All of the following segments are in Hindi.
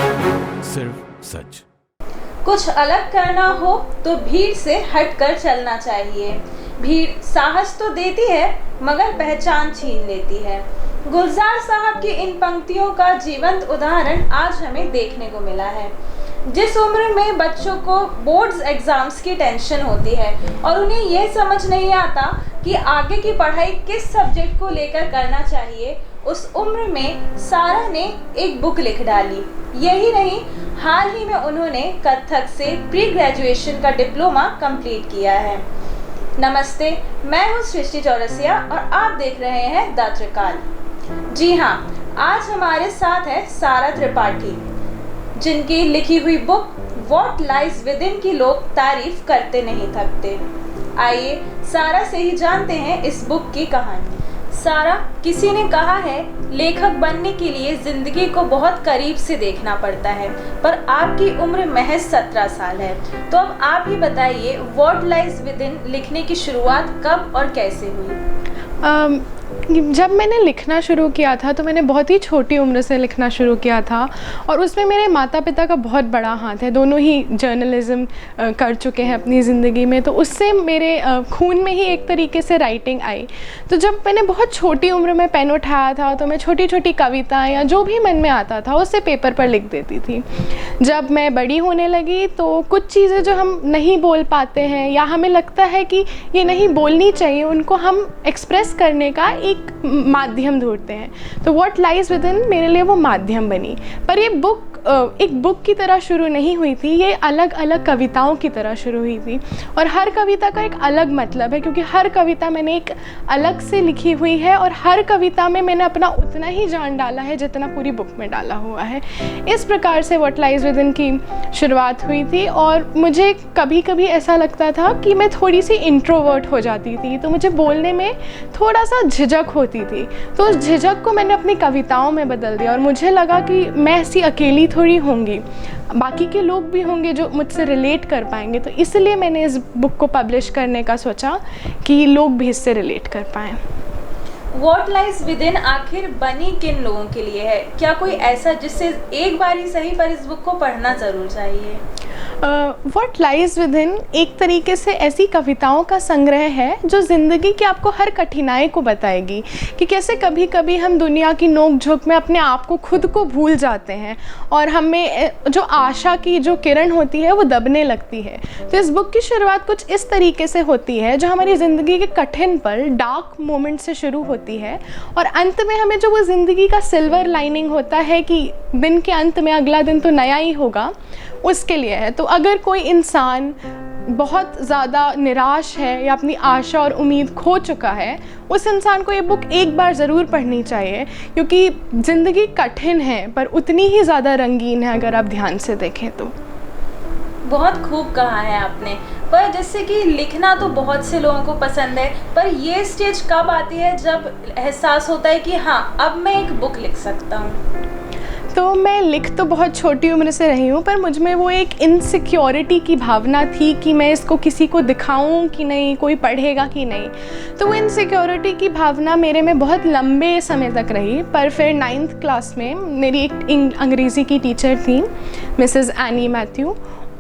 सिर्फ सच। कुछ अलग करना हो तो भीड़ से हटकर चलना चाहिए। भीड़ साहस तो देती है मगर पहचान छीन लेती है। गुलजार साहब की इन पंक्तियों का जीवंत उदाहरण आज हमें देखने को मिला है। जिस उम्र में बच्चों को बोर्ड्स एग्जाम्स की टेंशन होती है और उन्हें यह समझ नहीं आता कि आगे की पढ़ाई किस सब्जेक्ट को लेकर करना चाहिए, उस उम्र में सारा ने एक बुक लिख डाली। यही नहीं, हाल ही में उन्होंने कथक से प्री ग्रेजुएशन का डिप्लोमा कंप्लीट किया है। नमस्ते, मैं हूँ सृष्टि चौरसिया और आप देख रहे हैं द त्रिकाल। जी हाँ, आज हमारे साथ है सारा त्रिपाठी, जिनकी लिखी हुई book what lies with in की लोग तारीफ करते नहीं थकते। आइए सारा से ही जानते हैं इस बुक की कहानी। सारा, किसी ने कहा है लेखक बनने के लिए ज़िंदगी को बहुत करीब से देखना पड़ता है, पर आपकी उम्र महज 17 साल है। तो अब आप ही बताइए, व्हाट लाइज विद इन लिखने की शुरुआत कब और कैसे हुई? जब मैंने लिखना शुरू किया था तो मैंने बहुत ही छोटी उम्र से लिखना शुरू किया था और उसमें मेरे माता पिता का बहुत बड़ा हाथ है। दोनों ही जर्नलिज़्म कर चुके हैं अपनी ज़िंदगी में, तो उससे मेरे खून में ही एक तरीके से राइटिंग आई। तो जब मैंने बहुत छोटी उम्र में पेन उठाया था तो मैं छोटी छोटी कविताएं या जो भी मन में आता था उससे पेपर पर लिख देती थी। जब मैं बड़ी होने लगी तो कुछ चीज़ें जो हम नहीं बोल पाते हैं या हमें लगता है कि ये नहीं बोलनी चाहिए, उनको हम एक्सप्रेस करने का एक माध्यम ढूंढते हैं। तो व्हाट लाइज विद इन मेरे लिए वो माध्यम बनी। पर ये बुक एक बुक की तरह शुरू नहीं हुई थी, ये अलग अलग कविताओं की तरह शुरू हुई थी और हर कविता का एक अलग मतलब है, क्योंकि हर कविता मैंने एक अलग से लिखी हुई है और हर कविता में मैंने अपना उतना ही जान डाला है जितना पूरी बुक में डाला हुआ है। इस प्रकार से व्हाट लाइज विद इन की शुरुआत हुई थी और मुझे कभी कभी ऐसा लगता था कि मैं थोड़ी सी इंट्रोवर्ट हो जाती थी, तो मुझे बोलने में थोड़ा सा झिझक होती थी। तो उस झिझक को मैंने अपनी कविताओं में बदल दिया और मुझे लगा कि मैं ऐसी अकेली थोड़ी होंगी, बाकी के लोग भी होंगे जो मुझसे रिलेट कर पाएंगे। तो इसलिए मैंने इस बुक को पब्लिश करने का सोचा कि लोग भी इससे रिलेट कर पाएँ। व्हाट लाइज विद इन आखिर बनी किन लोगों के लिए है? क्या कोई ऐसा जिससे एक बार ही सही पर इस बुक को पढ़ना ज़रूर चाहिए? व्हाट लाइज विद इन एक तरीके से ऐसी कविताओं का संग्रह है जो ज़िंदगी की आपको हर कठिनाई को बताएगी कि कैसे कभी कभी हम दुनिया की नोक झोंक में अपने आप को खुद को भूल जाते हैं और हमें जो आशा की जो किरण होती है वो दबने लगती है। तो इस बुक की शुरुआत कुछ इस तरीके से होती है जो हमारी ज़िंदगी के कठिन पल, डार्क मोमेंट से शुरू होती है और अंत में हमें जो वो ज़िंदगी का सिल्वर लाइनिंग होता है कि दिन के अंत में अगला दिन तो नया ही होगा, उसके लिए है। तो अगर कोई इंसान बहुत ज़्यादा निराश है या अपनी आशा और उम्मीद खो चुका है, उस इंसान को ये बुक एक बार ज़रूर पढ़नी चाहिए, क्योंकि ज़िंदगी कठिन है पर उतनी ही ज़्यादा रंगीन है अगर आप ध्यान से देखें तो। बहुत खूब कहा है आपने। पर जैसे कि लिखना तो बहुत से लोगों को पसंद है, पर ये स्टेज कब आती है जब एहसास होता है कि हाँ, अब मैं एक बुक लिख सकता हूँ? तो मैं लिख तो बहुत छोटी उम्र से रही हूँ, पर मुझ में वो एक इनसिक्योरिटी की भावना थी कि मैं इसको किसी को दिखाऊं कि नहीं, कोई पढ़ेगा कि नहीं। तो वो इनसिक्योरिटी की भावना मेरे में बहुत लंबे समय तक रही। पर फिर 9th क्लास में मेरी एक अंग्रेज़ी की टीचर थी, मिसेस एनी मैथ्यू।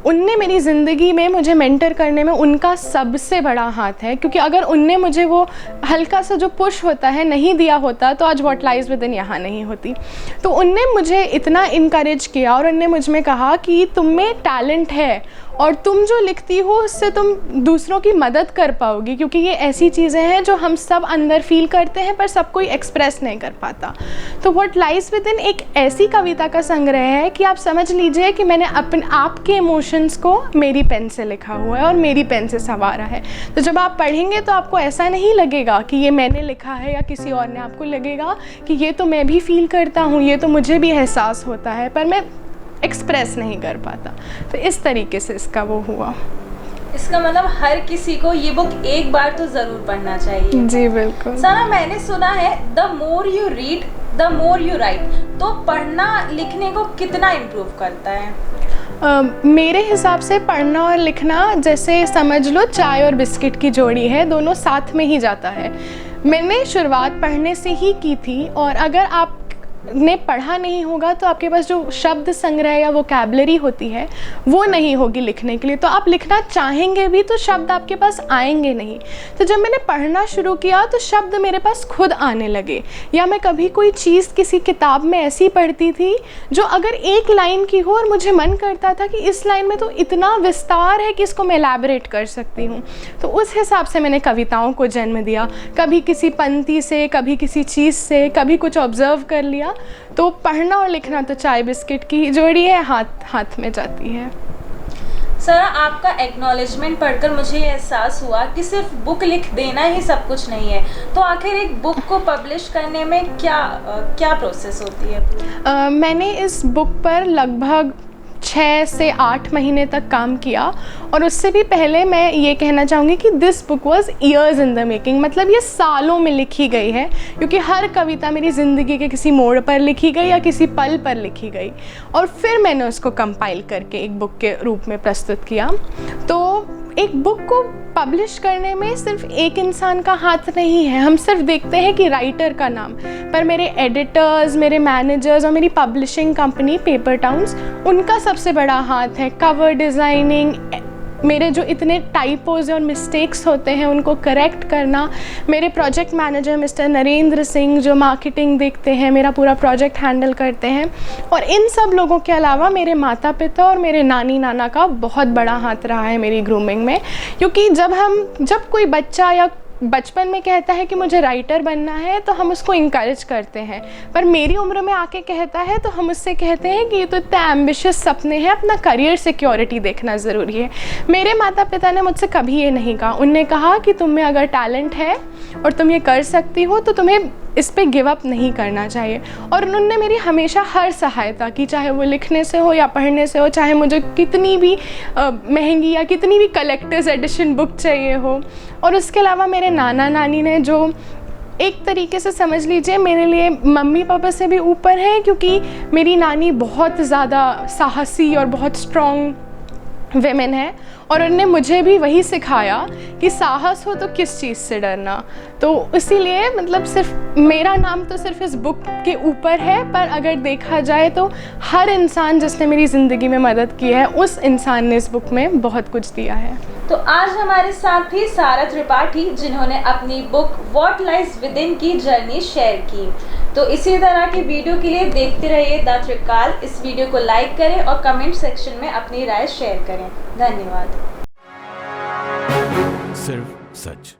उनने मेरी ज़िंदगी में मुझे मेंटर करने में उनका सबसे बड़ा हाथ है, क्योंकि अगर उनने मुझे वो हल्का सा जो पुश होता है नहीं दिया होता तो आज व्हाट लाइज विद इन यहाँ नहीं होती। तो उनने मुझे इतना इनकरेज किया और उनने मुझ में कहा कि तुम में टैलेंट है और तुम जो लिखती हो उससे तुम दूसरों की मदद कर पाओगी, क्योंकि ये ऐसी चीज़ें हैं जो हम सब अंदर फील करते हैं पर सब कोई एक्सप्रेस नहीं कर पाता। तो व्हाट लाइज विद इन एक ऐसी कविता का संग्रह है कि आप समझ लीजिए कि मैंने अपने आपके इमोशंस को मेरी पेन से लिखा हुआ है और मेरी पेन से संवारा है। तो जब आप पढ़ेंगे तो आपको ऐसा नहीं लगेगा कि ये मैंने लिखा है या किसी और ने, आपको लगेगा कि ये तो मैं भी फील करता हूँ, ये तो मुझे भी एहसास होता है पर मैं एक्सप्रेस नहीं कर पाता। तो इस तरीके से इसका वो हुआ। इसका मतलब हर किसी को ये बुक एक बार तो ज़रूर पढ़ना चाहिए। जी बिल्कुल। सारा, मैंने सुना है the more you read the more you right, तो पढ़ना लिखने को कितना इम्प्रूव करता है? मेरे हिसाब से पढ़ना और लिखना जैसे समझ लो चाय और बिस्किट की जोड़ी है, दोनों साथ में ही जाता है। मैंने शुरुआत पढ़ने से ही की थी और अगर आप ने पढ़ा नहीं होगा तो आपके पास जो शब्द संग्रह या वोकैबुलरी होती है वो नहीं होगी लिखने के लिए, तो आप लिखना चाहेंगे भी तो शब्द आपके पास आएंगे नहीं। तो जब मैंने पढ़ना शुरू किया तो शब्द मेरे पास खुद आने लगे, या मैं कभी कोई चीज़ किसी किताब में ऐसी पढ़ती थी जो अगर एक लाइन की हो और मुझे मन करता था कि इस लाइन में तो इतना विस्तार है कि इसको मैं एलैबोरेट कर सकती हूँ, तो उस हिसाब से मैंने कविताओं को जन्म दिया। कभी किसी पंक्ति से, कभी किसी चीज़ से, कभी कुछ ऑब्ज़र्व कर लिया। तो पढ़ना और लिखना तो चाय बिस्किट की जोड़ी है, हाथ हाथ में जाती है। सर, आपका एक्नॉलेजमेंट पढ़कर मुझे ये एहसास हुआ कि सिर्फ बुक लिख देना ही सब कुछ नहीं है, तो आखिर एक बुक को पब्लिश करने में क्या प्रोसेस होती है? मैंने इस बुक पर लगभग 6 से 8 महीने तक काम किया, और उससे भी पहले मैं ये कहना चाहूँगी कि this book was years in the making, मतलब ये सालों में लिखी गई है, क्योंकि हर कविता मेरी ज़िंदगी के किसी मोड़ पर लिखी गई या किसी पल पर लिखी गई, और फिर मैंने उसको कंपाइल करके एक बुक के रूप में प्रस्तुत किया। तो एक बुक को पब्लिश करने में सिर्फ एक इंसान का हाथ नहीं है। हम सिर्फ देखते हैं कि राइटर का नाम, पर मेरे एडिटर्स, मेरे मैनेजर्स और मेरी पब्लिशिंग कंपनी पेपर टाउन्स, उनका सबसे बड़ा हाथ है। कवर डिज़ाइनिंग, मेरे जो इतने टाइपोज और मिस्टेक्स होते हैं उनको करेक्ट करना, मेरे project manager mister Narendra Singh जो मार्केटिंग देखते हैं, मेरा पूरा प्रोजेक्ट हैंडल करते हैं, और इन सब लोगों के अलावा मेरे माता पिता और मेरे नानी नाना का बहुत बड़ा हाथ रहा है मेरी ग्रूमिंग में। क्योंकि जब कोई बच्चा या बचपन में कहता है कि मुझे राइटर बनना है तो हम उसको इनकरेज करते हैं, पर मेरी उम्र में आके कहता है तो हम उससे कहते हैं कि ये तो इतने एम्बिशियस सपने हैं, अपना करियर सिक्योरिटी देखना ज़रूरी है। मेरे माता पिता ने मुझसे कभी ये नहीं कहा। उनने कहा कि तुम में अगर टैलेंट है और तुम ये कर सकती हो तो तुम्हें इस पे गिव अप नहीं करना चाहिए, और उन्होंने मेरी हमेशा हर सहायता की, चाहे वो लिखने से हो या पढ़ने से हो, चाहे मुझे कितनी भी महंगी या कितनी भी कलेक्टर्स एडिशन बुक चाहिए हो। और उसके अलावा मेरे नाना नानी ने, जो एक तरीके से समझ लीजिए मेरे लिए मम्मी पापा से भी ऊपर है, क्योंकि मेरी नानी बहुत ज़्यादा साहसी और बहुत स्ट्रॉन्ग वेमेन है, और उन्होंने मुझे भी वही सिखाया कि साहस हो तो किस चीज़ से डरना। तो इसीलिए मतलब सिर्फ मेरा नाम तो सिर्फ इस बुक के ऊपर है, पर अगर देखा जाए तो हर इंसान जिसने मेरी ज़िंदगी में मदद की है उस इंसान ने इस बुक में बहुत कुछ दिया है। तो आज हमारे साथ थी सारा त्रिपाठी, जिन्होंने अपनी book what lies with in की जर्नी शेयर की। तो इसी तरह की वीडियो के लिए देखते रहिए द त्रिकाल। इस वीडियो को लाइक करें और कमेंट सेक्शन में अपनी राय शेयर करें। धन्यवाद। सिर्फ सच।